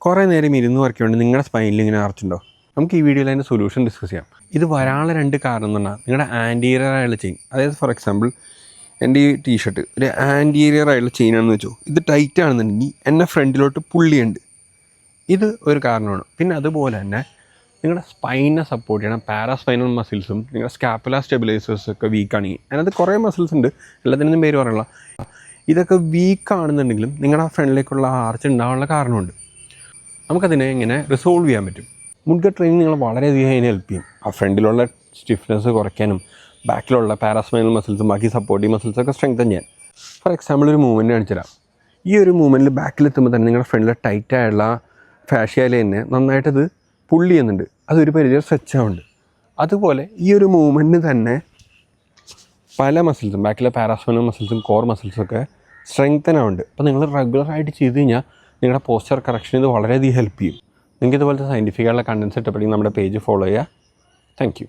കുറേ നേരം ഇരുന്ന് വർക്ക് ചെയ്യുകൊണ്ട് നിങ്ങളുടെ സ്പൈനിൽ ഇങ്ങനെ അറച്ചുണ്ടോ? നമുക്ക് ഈ വീഡിയോയിൽ അതിൻ്റെ സൊല്യൂഷൻ ഡിസ്കസ് ചെയ്യാം. ഇത് വരാനുള്ള 2 കാരണം എന്ന് പറഞ്ഞാൽ നിങ്ങളുടെ ആൻറ്റീരിയർ ആയുള്ള ചെയിൻ, അതായത് ഫോർ എക്സാമ്പിൾ എൻ്റെ ഈ ടീഷർട്ട് ഒരു ആൻറ്റീരിയർ ആയുള്ള ചെയിനാണെന്ന് വെച്ചോ, ഇത് ടൈറ്റ് ആണെന്നുണ്ടെങ്കിൽ എന്നെ ഫ്രണ്ടിലോട്ട് പുള്ളിയുണ്ട്, ഇത് ഒരു കാരണമാണ്. പിന്നെ അതുപോലെ തന്നെ നിങ്ങളുടെ സ്പൈനെ സപ്പോർട്ട് ചെയ്യണം പാരാസ്പൈനൽ മസിൽസും നിങ്ങളുടെ സ്കാപ്പുലാർ സ്റ്റെബിലൈസേഴ്സൊക്കെ വീക്കാണെങ്കിൽ, അതിനകത്ത് കുറേ മസിൽസ് ഉണ്ട്, എല്ലാത്തിനും പേര് പറയല്ല, ഇതൊക്കെ വീക്കാണെന്നുണ്ടെങ്കിലും നിങ്ങളുടെ ഫ്രണ്ടിലേക്കുള്ള ആർച്ച് ഉണ്ടാകാനുള്ള കാരണമുണ്ട്. നമുക്കതിനെ എങ്ങനെ റിസോൾവ് ചെയ്യാൻ പറ്റും? മുൻകൈ ട്രെയിനിങ് നിങ്ങൾ വളരെയധികം അതിനെ ഹെൽപ്പ് ചെയ്യും. ആ ഫ്രണ്ടിലുള്ള സ്റ്റിഫ്നെസ് കുറയ്ക്കാനും ബാക്കിലുള്ള പാരാസ്പൈനൽ മസിൽസും ബാക്കി സപ്പോർട്ടീവ് മസിൽസൊക്കെ സ്ട്രെങ്തൻ ചെയ്യാൻ. ഫോർ എക്സാമ്പിൾ ഒരു മൂവ്മെൻറ്റ് കാണിച്ചു തരാം. ഈ ഒരു മൂവ്മെൻറ്റിൽ ബാക്കിലെത്തുമ്പോൾ തന്നെ നിങ്ങളുടെ ഫ്രണ്ടിലെ ടൈറ്റായുള്ള ഫാഷ്യാൽ തന്നെ നന്നായിട്ടത് പുള്ളി ചെയ്യുന്നുണ്ട്, അതൊരു പരിധി സ്ട്രെച്ച് ആവുന്നുണ്ട്. അതുപോലെ ഈ ഒരു മൂവ്മെൻറ്റിന് തന്നെ പല മസിൽസും ബാക്കിലെ പാരാസ്പൈനൽ മസിൽസും കോർ മസിൽസൊക്കെ സ്ട്രെങ്തൻ ആവുന്നുണ്ട്. അപ്പോൾ നിങ്ങൾ റെഗുലറായിട്ട് ചെയ്ത് കഴിഞ്ഞാൽ നിങ്ങളുടെ പോസ്ചർ കറക്ഷന് ഇത് വളരെയധികം ഹെൽപ്പ് ചെയ്യും. നിങ്ങൾക്ക് ഇതുപോലത്തെ സയൻറ്റിഫിക്കായുള്ള കണ്ടൻസ് ഇഷ്ടപ്പെടുമെങ്കിൽ നമ്മുടെ പേജ് ഫോളോ ചെയ്യുക. Thank you.